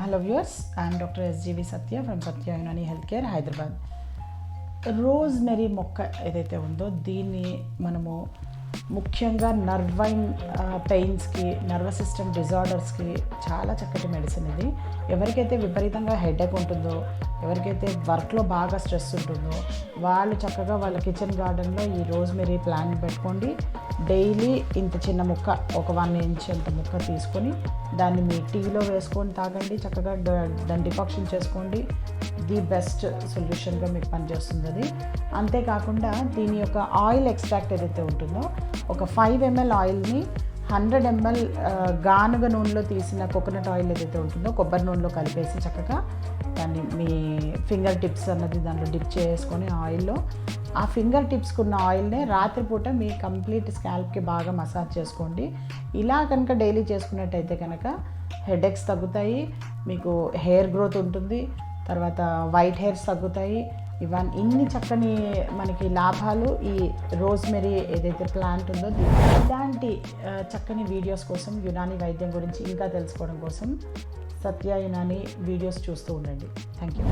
Hello viewers, I am Dr. SGV Satya from Satya Unani Healthcare, Hyderabad. Rosemary మొక్క ఏదైతే ఉందో దీన్ని మనము ముఖ్యంగా నర్వైన్ పెయిన్స్కి, నర్వస్ సిస్టమ్ డిజార్డర్స్కి చాలా చక్కటి మెడిసిన్ ఇది. ఎవరికైతే విపరీతంగా హెడేక్ ఉంటుందో, ఎవరికైతే వర్క్లో బాగా స్ట్రెస్ ఉంటుందో వాళ్ళు చక్కగా వాళ్ళ కిచెన్ గార్డెన్లో ఈ రోజ్మెరీ ప్లాంట్ పెట్టుకోండి. డైలీ ఇంత చిన్న ముక్క, ఒక 1 ఇంచ్ అంత ముక్క తీసుకొని దాన్ని మీ టీలో వేసుకొని తాగండి. చక్కగా దాన్ని డికాక్షన్ చేసుకోండి. ది బెస్ట్ సొల్యూషన్గా మీకు పనిచేస్తుంది అది. అంతేకాకుండా దీని యొక్క ఆయిల్ ఎక్స్ట్రాక్ట్ ఏదైతే ఉంటుందో, ఒక 5 ml ఆయిల్ని 100 ml గానుగ నూనెలో తీసిన కోకోనట్ ఆయిల్ ఏదైతే ఉంటుందో కొబ్బరి నూనెలో కలిపేసి చక్కగా దాన్ని మీ ఫింగర్ టిప్స్ అన్నది దాంట్లో డిప్ చేసుకొని ఆయిల్లో, ఆ ఫింగర్ టిప్స్కి ఉన్న ఆయిల్నే రాత్రిపూట మీ కంప్లీట్ స్కాల్ప్కి బాగా మసాజ్ చేసుకోండి. ఇలా కనుక డైలీ చేసుకున్నట్టయితే కనుక హెడేక్స్ తగ్గుతాయి, మీకు హెయిర్ గ్రోత్ ఉంటుంది, తర్వాత వైట్ హెయిర్స్ తగ్గుతాయి. ఇన్ని చక్కని మనకి లాభాలు ఈ రోజ్మెరీ ఏదైతే ప్లాంట్ ఉందో. ఇలాంటి చక్కని వీడియోస్ కోసం, యునానీ వైద్యం గురించి ఇంకా తెలుసుకోవడం కోసం సత్య యునానీ వీడియోస్ చూస్తూ ఉండండి. Thank you.